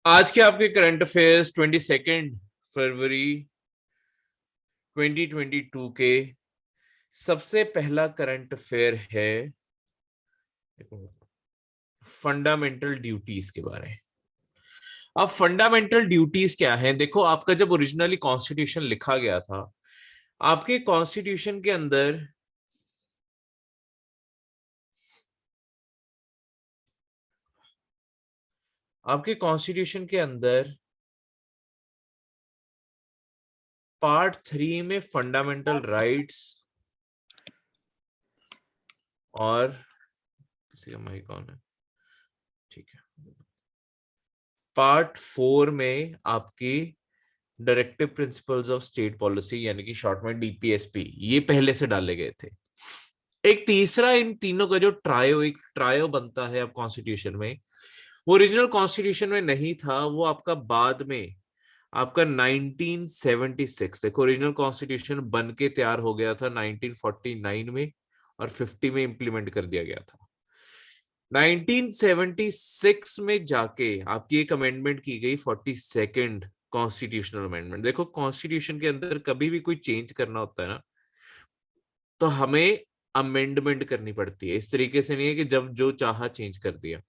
आज के आपके करंट अफेयर्स 22 फरवरी 2022 के सबसे पहला करंट अफेयर है फंडामेंटल ड्यूटीज के बारे में। अब फंडामेंटल ड्यूटीज क्या है? देखो, आपका जब ओरिजिनली कॉन्स्टिट्यूशन लिखा गया था, आपके कॉन्स्टिट्यूशन के अंदर पार्ट 3 में फंडामेंटल राइट्स और किसी का माइक ऑन है, ठीक है। पार्ट 4 में आपकी directive principles of state policy यानी कि शॉर्ट में डीपीएसपी, ये पहले से डाले गए थे। एक तीसरा इन तीनों का जो एक ट्रायो बनता है अब कॉन्स्टिट्यूशन में, वो ओरिजिनल कॉन्स्टिट्यूशन में नहीं था, वो आपका बाद में आपका 1976, देखो ओरिजिनल कॉन्स्टिट्यूशन बन के तैयार हो गया था 1949 में और 50 में इंप्लीमेंट कर दिया गया था। 1976 में जाके आपकी एक अमेंडमेंट की गई, 42nd कॉन्स्टिट्यूशनल अमेंडमेंट। देखो, कॉन्स्टिट्यूशन के अंदर कभी भी कोई चेंज करना होता है ना, तो हमें अमेंडमेंट करनी पड़ती है। इस तरीके से नहीं है कि जब जो चाहा चेंज कर दिया।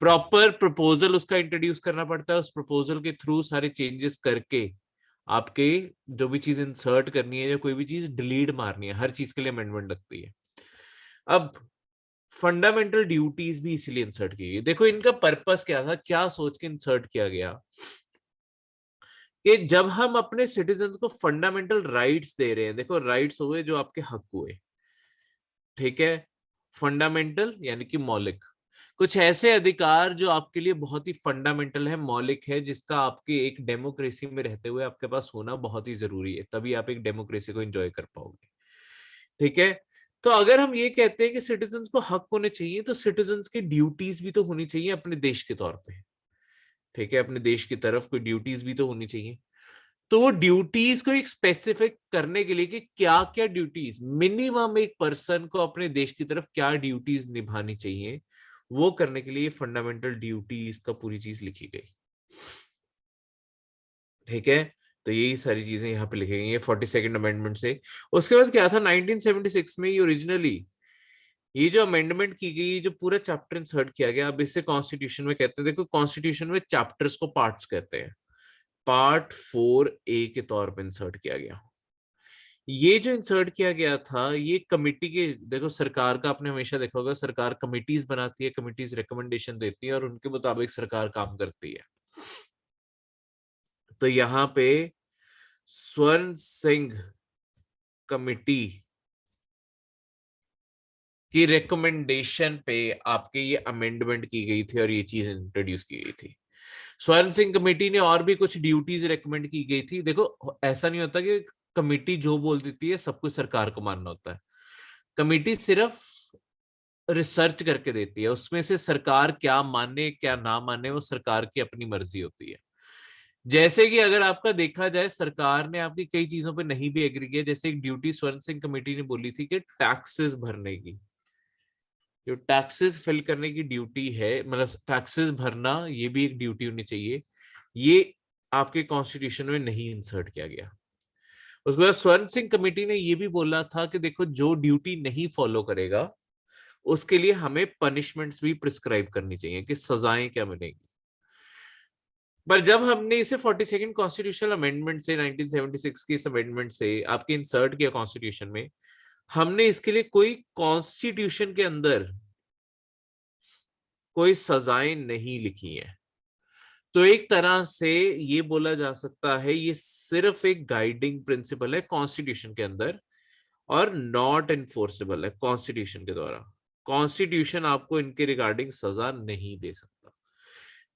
प्रॉपर प्रपोजल उसका इंट्रोड्यूस करना पड़ता है, उस प्रपोजल के थ्रू सारे चेंजेस करके आपके जो भी चीज इंसर्ट करनी है या कोई भी चीज डिलीट मारनी है, हर चीज के लिए अमेंडमेंट लगती है। अब फंडामेंटल ड्यूटीज भी इसीलिए इंसर्ट की गई। देखो, इनका पर्पस क्या था, क्या सोच के इंसर्ट किया गया कि जब हम अपने सिटीजन्स को फंडामेंटल राइट्स दे रहे हैं, देखो राइट्स हुए जो आपके हक हुए, ठीक है। फंडामेंटल यानी कि मौलिक, कुछ ऐसे अधिकार जो आपके लिए बहुत ही फंडामेंटल है, मौलिक है, जिसका आपके एक डेमोक्रेसी में रहते हुए आपके पास होना बहुत ही जरूरी है, तभी आप एक डेमोक्रेसी को एंजॉय कर पाओगे, ठीक है। तो अगर हम ये कहते हैं कि सिटीजन्स को हक होने चाहिए, तो सिटीजन्स की ड्यूटीज भी तो होनी चाहिए अपने देश के तौर पे, ठीक है। अपने देश की तरफ कोई ड्यूटीज भी तो होनी चाहिए। तो वो ड्यूटीज को एक स्पेसिफिक करने के लिए कि क्या क्या ड्यूटीज मिनिमम एक पर्सन को अपने देश की तरफ क्या ड्यूटीज निभानी चाहिए, वो करने के लिए फंडामेंटल ड्यूटीज का पूरी चीज लिखी गई, ठीक है। तो यही सारी चीजें यहाँ पे लिखी गई है 42nd अमेंडमेंट से। उसके बाद क्या था 1976 में, ये ओरिजिनली ये जो अमेंडमेंट की गई, जो पूरा चैप्टर इंसर्ट किया गया, अब इससे कॉन्स्टिट्यूशन में कहते हैं, देखो कॉन्स्टिट्यूशन में चैप्टर्स को पार्ट्स कहते हैं, पार्ट 4A के तौर पर इंसर्ट किया गया। ये जो इंसर्ट किया गया था, ये कमिटी के, देखो सरकार का आपने हमेशा देखा होगा, सरकार कमिटीज बनाती है, कमिटीज रिकमेंडेशन देती है और उनके मुताबिक सरकार काम करती है। तो यहाँ पे स्वर्ण सिंह कमिटी की रिकमेंडेशन पे आपके ये अमेंडमेंट की गई थी और ये चीज इंट्रोड्यूस की गई थी। स्वर्ण सिंह कमेटी ने और भी कुछ ड्यूटीज रेकमेंड की गई थी। देखो, ऐसा नहीं होता कि कमेटी जो बोल देती है सब कुछ सरकार को मानना होता है। कमेटी सिर्फ रिसर्च करके देती है, उसमें से सरकार क्या माने क्या ना माने वो सरकार की अपनी मर्जी होती है। जैसे कि अगर आपका देखा जाए, सरकार ने आपकी कई चीजों पे नहीं भी एग्री किया, जैसे एक ड्यूटी स्वर्ण सिंह कमेटी ने बोली थी कि टैक्सेस भरने की, जो टैक्सेस फिल करने की ड्यूटी है, मतलब टैक्सेस भरना, ये भी एक ड्यूटी होनी चाहिए, ये आपके कॉन्स्टिट्यूशन में नहीं इंसर्ट किया गया। उसके बाद स्वर्ण सिंह कमेटी ने ये भी बोला था कि देखो, जो ड्यूटी नहीं फॉलो करेगा उसके लिए हमें पनिशमेंट्स भी प्रिस्क्राइब करनी चाहिए कि सजाएं क्या बनेगी। पर जब हमने इसे 42nd कॉन्स्टिट्यूशनल अमेंडमेंट से, 1976 की इस अमेंडमेंट से आपके इंसर्ट किया कॉन्स्टिट्यूशन में, हमने इसके लिए कोई कॉन्स्टिट्यूशन के अंदर कोई सजाएं नहीं लिखी हैं। तो एक तरह से ये बोला जा सकता है, ये सिर्फ एक गाइडिंग प्रिंसिपल है कॉन्स्टिट्यूशन के अंदर और नॉट एनफोर्सेबल है कॉन्स्टिट्यूशन के द्वारा। कॉन्स्टिट्यूशन आपको इनके रिगार्डिंग सजा नहीं दे सकता।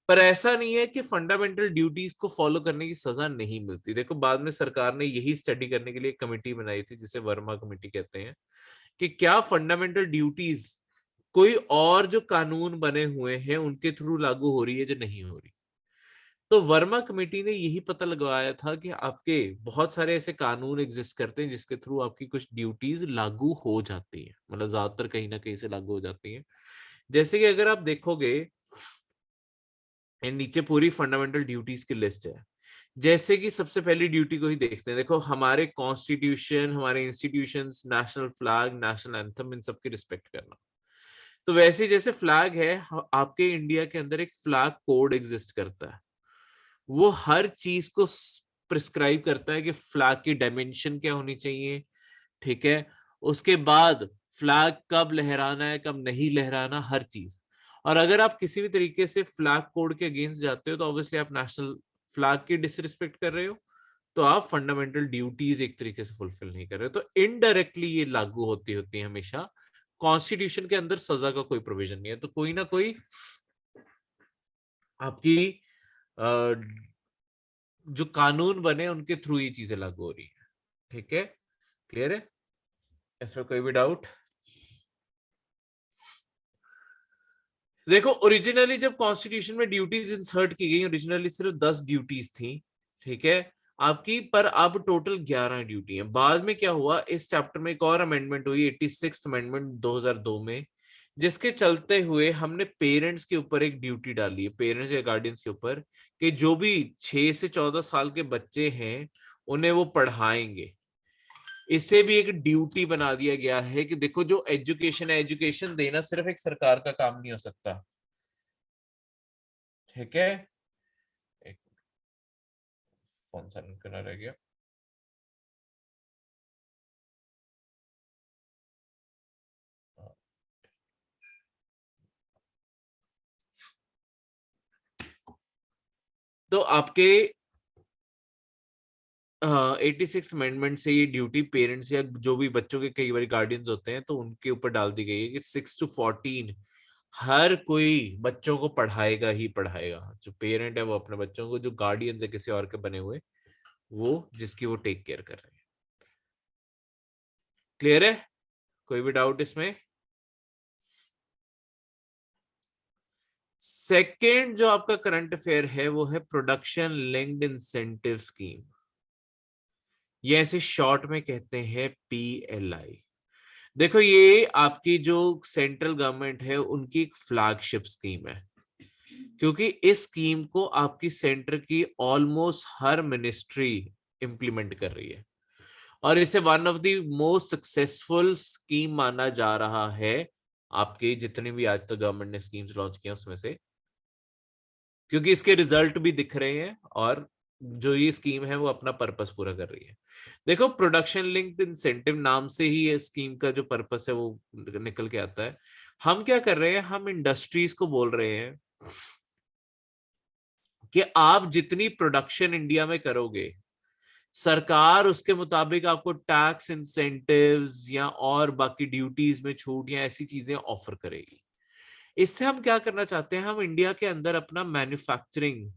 पर ऐसा नहीं है कि फंडामेंटल ड्यूटीज को फॉलो करने की सजा नहीं मिलती। देखो, बाद में सरकार ने यही स्टडी करने के लिए कमेटी बनाई थी, जिसे वर्मा कमेटी कहते हैं, कि क्या फंडामेंटल ड्यूटीज कोई और जो कानून बने हुए हैं उनके थ्रू लागू हो रही है जो नहीं हो रही। तो वर्मा कमेटी ने यही पता लगवाया था कि आपके बहुत सारे ऐसे कानून एग्जिस्ट करते हैं जिसके थ्रू आपकी कुछ ड्यूटीज लागू हो जाती है, मतलब ज्यादातर कहीं ना कहीं से लागू हो जाती है। जैसे कि अगर आप देखोगे एंड नीचे पूरी फंडामेंटल ड्यूटीज की लिस्ट है। जैसे कि सबसे पहली ड्यूटी को ही देखते हैं, देखो हमारे कॉन्स्टिट्यूशन, हमारे institutions, national flag, national anthem, इन सबकी रिस्पेक्ट करना। तो वैसे जैसे फ्लैग है, आपके इंडिया के अंदर एक फ्लैग कोड एग्जिस्ट करता है, वो हर चीज को प्रिस्क्राइब करता है कि फ्लैग की डायमेंशन क्या होनी चाहिए, ठीक है, उसके बाद फ्लैग कब लहराना है, कब नहीं लहराना, हर चीज। और अगर आप किसी भी तरीके से फ्लैग कोड के अगेंस्ट जाते हो तो ऑब्वियसली आप नेशनल फ्लैग की डिसरिस्पेक्ट कर रहे हो, तो आप फंडामेंटल ड्यूटीज एक तरीके से फुलफिल नहीं कर रहे हो। तो इनडायरेक्टली ये लागू होती होती है हमेशा। कॉन्स्टिट्यूशन के अंदर सजा का कोई प्रोविजन नहीं है, तो कोई ना कोई आपकी जो कानून बने उनके थ्रू ये चीजें लागू हो रही है। ठीक है, क्लियर है, इसमें कोई भी डाउट? देखो ओरिजिनली जब कॉन्स्टिट्यूशन में ड्यूटीज इंसर्ट की गई, ओरिजिनली सिर्फ 10 ड्यूटीज थी, ठीक है आपकी, पर अब टोटल 11 ड्यूटी है। बाद में क्या हुआ, इस चैप्टर में एक और अमेंडमेंट हुई, 86th अमेंडमेंट 2002 में, जिसके चलते हुए हमने पेरेंट्स के ऊपर एक ड्यूटी डाली है, पेरेंट्स या गार्डियंस के ऊपर, कि जो भी 6 से 14 साल के बच्चे हैं उन्हें वो पढ़ाएंगे। इसे भी एक ड्यूटी बना दिया गया है कि देखो जो एजुकेशन है, एजुकेशन देना सिर्फ एक सरकार का काम नहीं हो सकता। ठीक है, एक फोन साइलेंट करना रह गया। तो आपके 86 अमेंडमेंट से ये ड्यूटी पेरेंट्स या जो भी बच्चों के कई बार गार्डियंस होते हैं तो उनके ऊपर डाल दी गई है कि 6 to 14 हर कोई बच्चों को पढ़ाएगा ही पढ़ाएगा। जो पेरेंट है वो अपने बच्चों को, जो गार्डियंस है किसी और के बने हुए, वो जिसकी वो टेक केयर कर रहे हैं। क्लियर है, कोई भी डाउट इसमें? सेकेंड जो आपका करंट अफेयर है वो है प्रोडक्शन लिंक्ड इंसेंटिव स्कीम, ये ऐसे शॉर्ट में कहते हैं PLI। देखो ये आपकी जो सेंट्रल गवर्नमेंट है उनकी एक फ्लैगशिप स्कीम है, क्योंकि इस स्कीम को आपकी सेंटर की ऑलमोस्ट हर मिनिस्ट्री इंप्लीमेंट कर रही है, और इसे one of the most successful scheme माना जा रहा है आपके जितने भी आज तक गवर्नमेंट ने स्कीम्स लॉन्च किया उसमें से, क्योंकि इसके रिजल्ट भी दिख रहे हैं और जो ये स्कीम है वो अपना पर्पस पूरा कर रही है। देखो प्रोडक्शन लिंक्ड इंसेंटिव नाम से ही ये स्कीम का जो पर्पस है वो निकल के आता है। हम क्या कर रहे हैं, हम इंडस्ट्रीज को बोल रहे हैं कि आप जितनी प्रोडक्शन इंडिया में करोगे, सरकार उसके मुताबिक आपको टैक्स इंसेंटिव्स या और बाकी ड्यूटीज में छूट या ऐसी चीजें ऑफर करेगी। इससे हम क्या करना चाहते हैं, हम इंडिया के अंदर अपना मैन्युफैक्चरिंग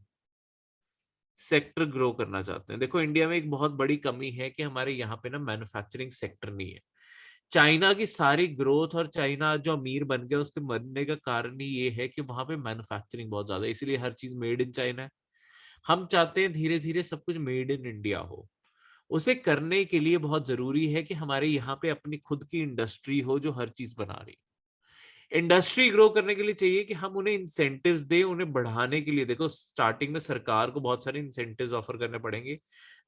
सेक्टर ग्रो करना चाहते हैं। देखो इंडिया में एक बहुत बड़ी कमी है कि हमारे यहाँ पे ना मैन्युफैक्चरिंग सेक्टर नहीं है। चाइना की सारी ग्रोथ और चाइना जो अमीर बन गया उसके बनने का कारण ही ये है कि वहां पे मैन्युफैक्चरिंग बहुत ज्यादा है, इसीलिए हर चीज मेड इन चाइना है। हम चाहते हैं धीरे धीरे सब कुछ मेड इन इंडिया हो। उसे करने के लिए बहुत जरूरी है कि हमारे यहाँ पे अपनी खुद की इंडस्ट्री हो जो हर चीज बना रही। इंडस्ट्री ग्रो करने के लिए चाहिए कि हम उन्हें इंसेंटिव्स दें, उन्हें बढ़ाने के लिए। देखो स्टार्टिंग में सरकार को बहुत सारे इंसेंटिव्स ऑफर करने पड़ेंगे,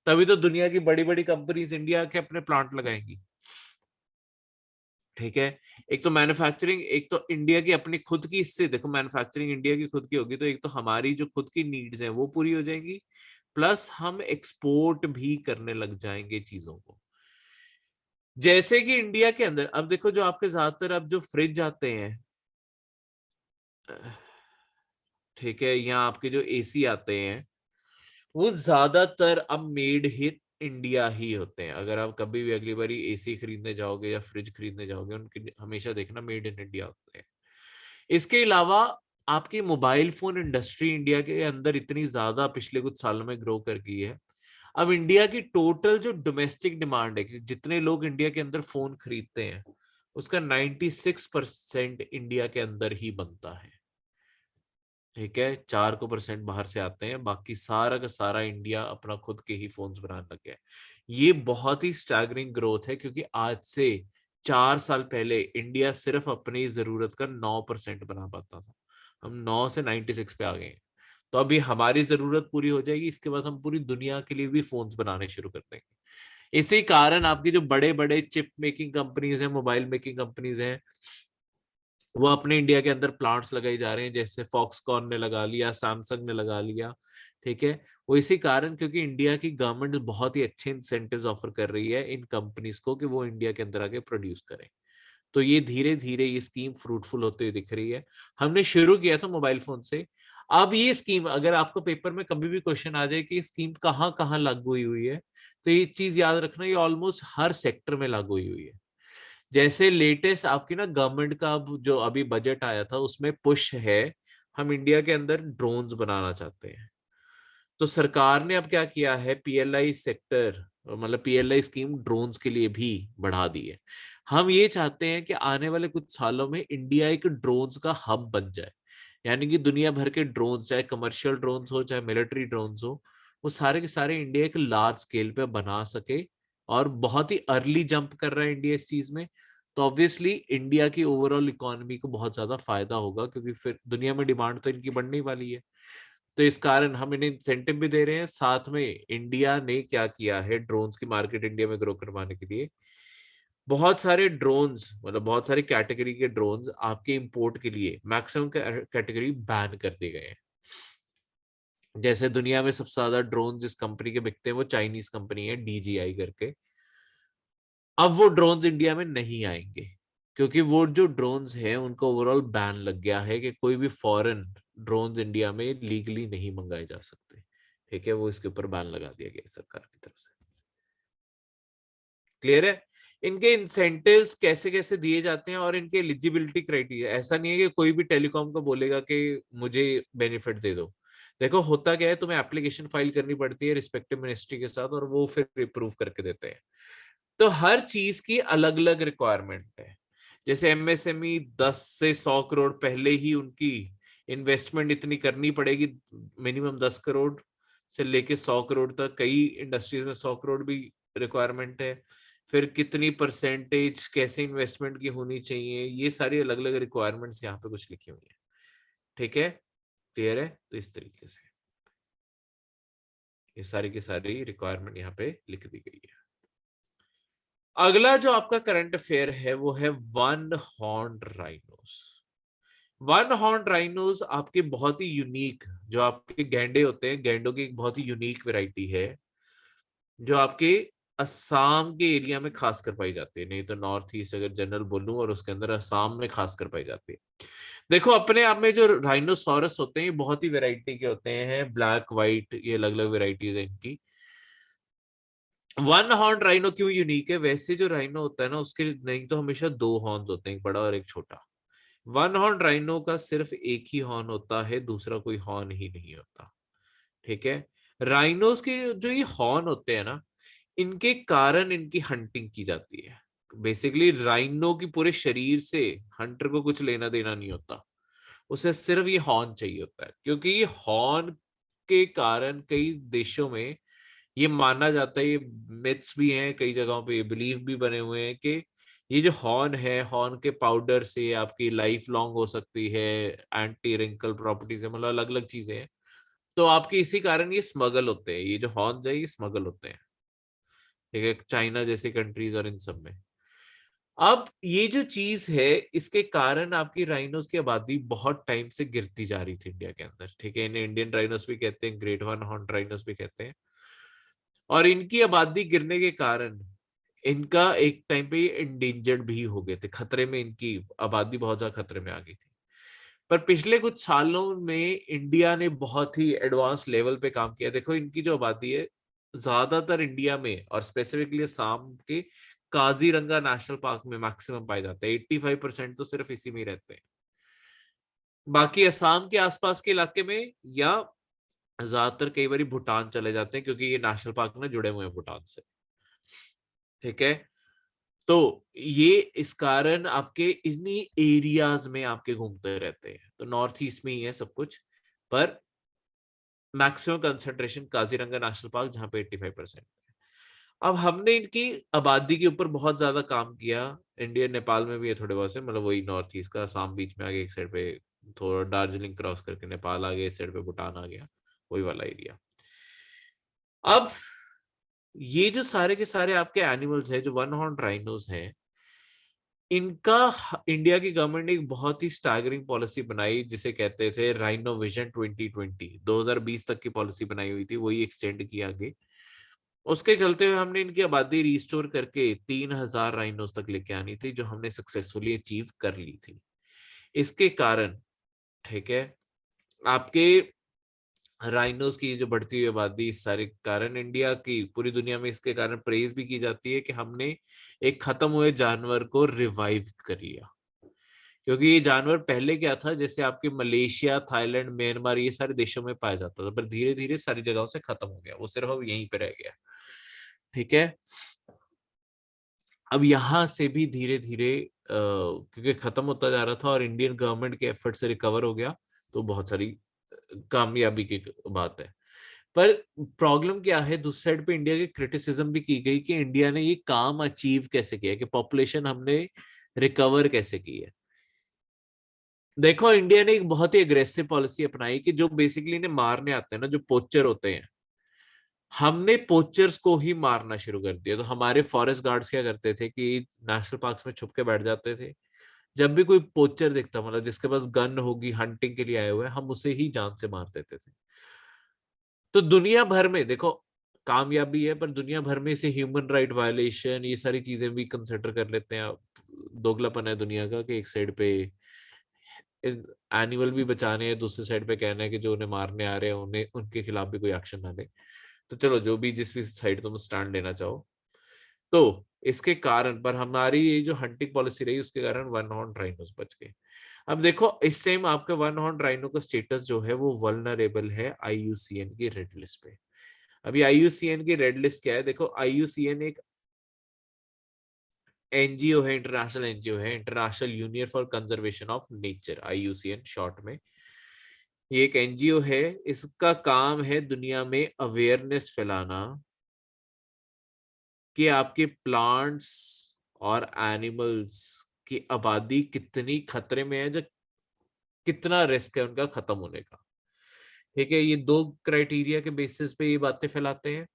तभी तो दुनिया की बड़ी बड़ी कंपनीज इंडिया के अपने प्लांट लगाएंगी। ठीक है, एक तो मैन्युफैक्चरिंग, एक तो इंडिया की अपनी खुद की, इससे देखो मैन्युफैक्चरिंग इंडिया की खुद की होगी तो एक तो हमारी जो खुद की नीड्स हैं वो पूरी हो जाएंगी, प्लस हम एक्सपोर्ट भी करने लग जाएंगे चीजों को। जैसे कि इंडिया के अंदर अब देखो जो आपके ज्यादातर अब जो फ्रिज आते हैं, ठीक है, यहाँ आपके जो एसी आते हैं वो ज्यादातर अब मेड इन इंडिया ही होते हैं। अगर आप कभी भी अगली बारी एसी खरीदने जाओगे या फ्रिज खरीदने जाओगे, उनकी हमेशा देखना मेड इन इंडिया होते हैं। इसके अलावा आपकी मोबाइल फोन इंडस्ट्री इंडिया के अंदर इतनी ज्यादा पिछले कुछ सालों में ग्रो कर गई है, अब इंडिया की टोटल जो डोमेस्टिक डिमांड है कि जितने लोग इंडिया के अंदर फोन खरीदते हैं उसका 96% इंडिया के अंदर ही बनता है। ठीक है, 4% बाहर से आते हैं, बाकी सारा का सारा इंडिया अपना खुद के ही फोन्स बनाने लग गया है। ये बहुत ही स्टैगरिंग ग्रोथ है, क्योंकि आज से 4 साल पहले इंडिया सिर्फ अपनी जरूरत का 9% बना पाता था, हम 9 से 96 पे आ गए हैं। तो अभी हमारी जरूरत पूरी हो जाएगी, इसके बाद हम पूरी दुनिया के लिए भी फोन्स बनाने शुरू कर देंगे। इसी कारण आपकी जो बड़े बड़े चिप मेकिंग कंपनीज हैं, मोबाइल मेकिंग कंपनीज हैं, वो अपने इंडिया के अंदर प्लांट्स लगाई जा रहे हैं, जैसे फॉक्सकॉन ने लगा लिया, सैमसंग ने लगा लिया। ठीक है, वो इसी कारण क्योंकि इंडिया की गवर्नमेंट बहुत ही अच्छे इंसेंटिव्स ऑफर कर रही है इन कंपनीज को कि वो इंडिया के अंदर आके प्रोड्यूस करें। तो ये धीरे धीरे ये स्कीम फ्रूटफुल होते हुए दिख रही है। हमने शुरू किया था मोबाइल फोन से। अब ये स्कीम, अगर आपको पेपर में कभी भी क्वेश्चन आ जाए कि स्कीम कहाँ कहाँ लागू हुई है, तो ये चीज याद रखना, ये ऑलमोस्ट हर सेक्टर में लागू हुई है। जैसे लेटेस्ट आपकी ना गवर्नमेंट का अब जो अभी बजट आया था उसमें पुश है, हम इंडिया के अंदर ड्रोन्स बनाना चाहते हैं। तो सरकार ने अब क्या किया है, पीएलआई सेक्टर, मतलब पीएलआई स्कीम ड्रोन्स के लिए भी बढ़ा दी है। हम ये चाहते हैं कि आने वाले कुछ सालों में इंडिया एक ड्रोन्स का हब बन जाए, यानी कि दुनिया भर के ड्रोन्स, चाहे कमर्शियल ड्रोन्स हो चाहे मिलिट्री ड्रोन्स हो, वो सारे के सारे इंडिया एक लार्ज स्केल पे बना सके। और बहुत ही अर्ली जंप कर रहा है इंडिया इस चीज में। तो ऑब्वियसली इंडिया की ओवरऑल इकोनॉमी को बहुत ज्यादा फायदा होगा, क्योंकि फिर दुनिया में डिमांड तो इनकी बढ़ने वाली है। तो इस कारण हम इन्हें इंसेंटिव भी दे रहे हैं। साथ में इंडिया ने क्या किया है, ड्रोन्स की मार्केट इंडिया में ग्रो करवाने के लिए बहुत सारे ड्रोन्स, मतलब बहुत सारे कैटेगरी के ड्रोन्स आपके इंपोर्ट के लिए मैक्सिमम कैटेगरी बैन कर दिए गए हैं। जैसे दुनिया में सबसे ज्यादा ड्रोन जिस कंपनी के बिकते हैं वो चाइनीज कंपनी है DJI करके। अब वो ड्रोन्स इंडिया में नहीं आएंगे, क्योंकि वो जो ड्रोन्स हैं उनको ओवरऑल बैन लग गया है कि कोई भी फॉरेन ड्रोन्स इंडिया में लीगली नहीं मंगाए जा सकते। ठीक है, वो इसके ऊपर बैन लगा दिया गया है सरकार की तरफ से। क्लियर है? इनके इंसेंटिव्स कैसे कैसे दिए जाते हैं और इनके एलिजिबिलिटी क्राइटेरिया, ऐसा नहीं है कि कोई भी टेलीकॉम को बोलेगा कि मुझे बेनिफिट दे दो। देखो होता क्या है, तुम्हें एप्लीकेशन फाइल करनी पड़ती है रिस्पेक्टिव मिनिस्ट्री के साथ, और वो फिर अप्रूव करके देते हैं। तो हर चीज की अलग अलग रिक्वायरमेंट है। जैसे MSME 10 से 100 करोड़, पहले ही उनकी इन्वेस्टमेंट इतनी करनी पड़ेगी, मिनिमम 10 करोड़ से लेके 100 करोड़ तक, कई इंडस्ट्रीज में 100 करोड़ भी रिक्वायरमेंट है। फिर कितनी परसेंटेज कैसे इन्वेस्टमेंट की होनी चाहिए, ये सारी अलग अलग रिक्वायरमेंट्स यहाँ पे कुछ लिखी हुई है। ठीक है, क्लियर है? तो इस तरीके से ये सारी की सारी रिक्वायरमेंट यहाँ पे लिख दी गई है। अगला जो आपका करंट अफेयर है वो है one horn rhinos. One horn rhinos आपके बहुत ही यूनिक, जो आपके गैंडे होते हैं, गैंडों की एक बहुत ही यूनिक वैरायटी है, जो आपके असम के एरिया में खासकर पाई जाती है। नहीं तो नॉर्थ ईस्ट अगर जनरल बोलूं, और उसके अंदर असम में खासकर पाई जाती है। देखो अपने आप में जो राइनोसोरस होते हैं ये बहुत ही वैरायटी के होते हैं, ब्लैक व्हाइट, ये अलग अलग वेराइटीज है इनकी। वन हॉर्न राइनो क्यों यूनिक है? वैसे जो राइनो होता है ना, उसके नहीं तो हमेशा दो हॉर्न्स होते हैं, एक बड़ा और एक छोटा। वन हॉर्न राइनो का सिर्फ एक ही हॉर्न होता है, दूसरा कोई हॉर्न ही नहीं होता। ठीक है, राइनोस के जो ये हॉर्न होते हैं ना, इनके कारण इनकी हंटिंग की जाती है। बेसिकली राइनो की पूरे शरीर से हंटर को कुछ लेना देना नहीं होता, उसे सिर्फ ये हॉर्न चाहिए होता है। क्योंकि ये हॉर्न के कारण कई देशों में ये माना जाता है, ये मिथ्स भी हैं, कई जगहों पे ये बिलीव भी बने हुए हैं कि ये जो हॉर्न है, हॉर्न के पाउडर से आपकी लाइफ लॉन्ग हो सकती है, एंटी रिंकल प्रॉपर्टीज है, मतलब अलग अलग चीजें हैं। तो आपके इसी कारण ये स्मगल होते हैं, ये जो हॉर्न है ये स्मगल होते हैं। ठीक है, चाइना जैसी कंट्रीज और इन सब में। अब ये जो चीज है, इसके कारण आपकी राइनोस की आबादी बहुत टाइम से गिरती जा रही थी इंडिया के अंदर। ठीक है, इन्हें इंडियन राइनोस भी कहते हैं, ग्रेट वन हॉर्न राइनोस भी कहते हैं। और इनकी आबादी गिरने के कारण इनका एक टाइम पे ये इंडेंजर्ड भी हो गए थे, खतरे में, इनकी आबादी बहुत ज्यादा खतरे में आ गई थी। पर पिछले कुछ सालों में इंडिया ने बहुत ही एडवांस लेवल पे काम किया। देखो इनकी जो आबादी है ज्यादातर इंडिया में और स्पेसिफिकली असम के काजीरंगा नेशनल पार्क में मैक्सिमम पाए जाते हैं। 85% तो सिर्फ इसी में ही रहते हैं। बाकी असम के आसपास के इलाके में, या ज्यादातर कई बार भूटान चले जाते हैं, क्योंकि ये नेशनल पार्क में जुड़े हुए हैं भूटान से। ठीक है, तो ये इस कारण आपके इन्हीं एरियाज में आपके घूमते रहते हैं। तो नॉर्थ ईस्ट में ही है सब कुछ, पर maximum concentration Kaziranga national park, जहां पे 85%। अब हमने इनकी आबादी के ऊपर बहुत ज्यादा काम किया। इंडिया नेपाल में भी है थोड़े बहुत से, मतलब वही नॉर्थ ईस्ट का, असम बीच में आगे एक साइड पे थोड़ा दार्जिलिंग क्रॉस करके नेपाल आ गया, इस साइड पे भूटान आ गया, वही वाला एरिया। अब ये जो सारे के सारे आपके एनिमल्स हैं, जो वन हॉर्न राइनोस हैं, इनका इंडिया की गवर्नमेंट ने एक बहुत ही स्टैगरिंग पॉलिसी बनाई जिसे कहते थे राइनो विजन 2020, 2020 तक की पॉलिसी बनाई हुई थी, वही एक्सटेंड किया आगे। उसके चलते हुए हमने इनकी आबादी रिस्टोर करके 3,000 राइनोस तक लेके आनी थी, जो हमने सक्सेसफुली अचीव कर ली थी। इसके कारण, ठीक है, आपके राइनोस की जो बढ़ती हुई आबादी, इस सारे कारण इंडिया की पूरी दुनिया में इसके कारण प्रेज भी की जाती है कि हमने एक खत्म हुए जानवर को रिवाइव कर लिया। क्योंकि ये जानवर पहले क्या था, जैसे आपके मलेशिया, थाईलैंड, म्यांमार, ये सारे देशों में पाया जाता था, पर धीरे धीरे सारी जगहों से खत्म हो गया, वो सिर्फ अब यहीं पे रह गया। ठीक है, अब यहाँ से भी धीरे धीरे क्योंकि खत्म होता जा रहा था और इंडियन गवर्नमेंट के एफर्ट से रिकवर हो गया, तो बहुत सारी कामयाबी की बात है। पर प्रॉब्लम क्या है, दूसरी साइड पे इंडिया की क्रिटिसिज्म भी की गई कि इंडिया ने ये काम अचीव कैसे किया, कि पॉपुलेशन हमने रिकवर कैसे की है। देखो, इंडिया ने एक बहुत ही अग्रेसिव पॉलिसी अपनाई कि जो बेसिकली ने मारने आते हैं ना, जो पोचर होते हैं, हमने पोचर्स को ही मारना शुरू कर दिया। तो हमारे फॉरेस्ट गार्ड्स क्या करते थे कि नेशनल पार्क्स में छुप के बैठ जाते थे, जब भी कोई पोचर दिखता, मतलब जिसके पास गन होगी, हंटिंग के लिए आए हुए, हम उसे ही जान से मार देते थे। तो दुनिया भर में देखो, कामयाबी है, पर दुनिया भर में इसे ह्यूमन राइट वायलेशन, ये सारी चीजें भी कंसिडर कर लेते हैं। दोगलापन है दुनिया का कि एक साइड पे एनिमल भी बचाने हैं, दूसरी साइड पे कहना है कि जो उन्हें मारने आ रहे हैं उन्हें, उनके खिलाफ भी कोई एक्शन ना ले। तो चलो, जो भी जिस भी साइड तुम स्टैंड लेना चाहो। तो इसके कारण, पर हमारी ये जो हंटिंग पॉलिसी रही, उसके कारण वन हॉर्न राइनोस बच गए। अब देखो, इस टाइम आपका वन हॉर्न राइनो का स्टेटस जो है वो वल्नरेबल है आईयूसीएन की रेड लिस्ट पे। अभी आईयूसीएन की रेड लिस्ट क्या है, देखो, आईयूसीएन एक एनजीओ है, इंटरनेशनल एनजीओ है, international union for conservation of nature, IUCN short में। ये एक एनजीओ है, इसका काम है दुनिया में अवेयरनेस फैलाना कि आपके प्लांट्स और एनिमल्स की आबादी कितनी खतरे में है, जो कितना रिस्क है उनका खत्म होने का। ठीक है, ये दो क्राइटेरिया के बेसिस पे ये बातें फैलाते हैं।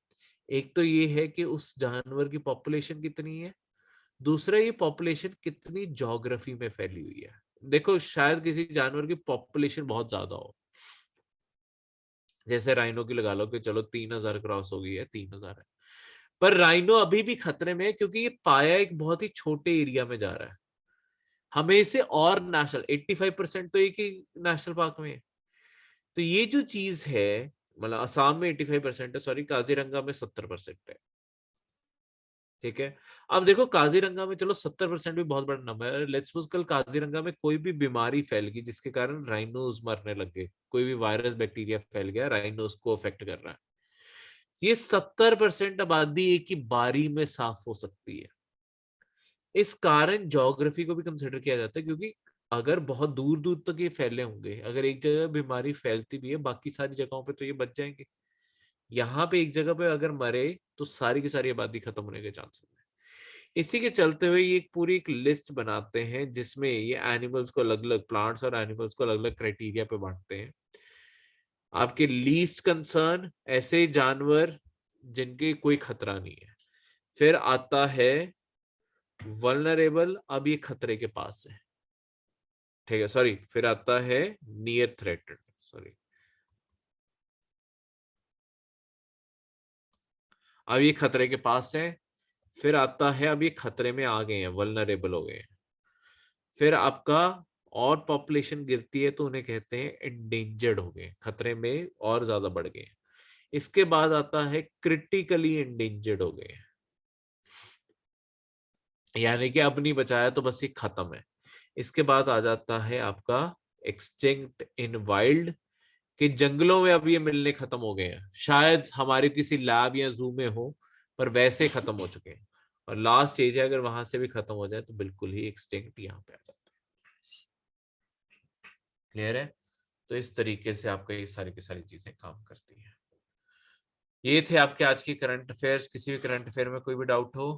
एक तो ये है कि उस जानवर की पॉपुलेशन कितनी है, दूसरा ये पॉपुलेशन कितनी ज्योग्राफी में फैली हुई है। देखो, शायद किसी जानवर की पॉपुलेशन बहुत ज्यादा हो, जैसे राइनो की लगा लो कि चलो 3,000 क्रॉस हो गई है, 3,000 है, पर राइनो अभी भी खतरे में है क्योंकि ये पाया एक बहुत ही छोटे एरिया में जा रहा है। हमें इसे और नेशनल 85% तो एक ही नेशनल पार्क में है। तो ये जो चीज है, मतलब असम में 85% है, सॉरी, काजीरंगा में 70% है। ठीक है, अब देखो, काजीरंगा में चलो 70% भी बहुत बड़ा नंबर है। लेट्स सपोज कल काजीरंगा में कोई भी बीमारी फैल गई जिसके कारण राइनोज मरने लग गए, कोई भी वायरस बैक्टीरिया फैल गया, राइनोज को अफेक्ट कर रहा है, ये 70% आबादी एक ही बारी में साफ हो सकती है। इस कारण ज्योग्राफी को भी कंसिडर किया जाता है, क्योंकि अगर बहुत दूर दूर तक ये फैले होंगे, अगर एक जगह बीमारी फैलती भी है, बाकी सारी जगहों पे तो ये बच जाएंगे। यहाँ पे एक जगह पे अगर मरे तो सारी की सारी आबादी खत्म होने के चांसेस है। इसी के चलते हुए ये एक पूरी एक लिस्ट बनाते हैं जिसमें ये एनिमल्स को अलग अलग, प्लांट्स और एनिमल्स को अलग अलग क्राइटेरिया पे बांटते हैं। आपके लीस्ट कंसर्न ऐसे जानवर जिनके कोई खतरा नहीं है, फिर आता है वल्नरेबल, अब ये खतरे के पास है। ठीक है, सॉरी, फिर आता है नियर थ्रेटेड, सॉरी, अब ये खतरे के पास है। फिर आता है, अब ये खतरे में आ गए हैं, वल्नरेबल हो गए हैं। फिर आपका और पॉपुलेशन गिरती है तो उन्हें कहते हैं एंडेंजर्ड हो गए, खतरे में और ज्यादा बढ़ गए। इसके बाद आता है क्रिटिकली एंडेंजर्ड हो गए, यानी कि अब नहीं बचाया तो बस ये खत्म है। इसके बाद आ जाता है आपका एक्सटिंक्ट इन वाइल्ड, कि जंगलों में अब ये मिलने खत्म हो गए हैं, शायद हमारे किसी लैब या जू में हो, पर वैसे खत्म हो चुके हैं। और लास्ट स्टेज है, अगर वहां से भी खत्म हो जाए तो बिल्कुल ही एक्सटिंक्ट यहाँ पे आ जाता है। क्लियर है? तो इस तरीके से आपका ये सारी की सारी चीजें काम करती हैं। ये थे आपके आज की करंट अफेयर्स। किसी भी करंट अफेयर में कोई भी डाउट हो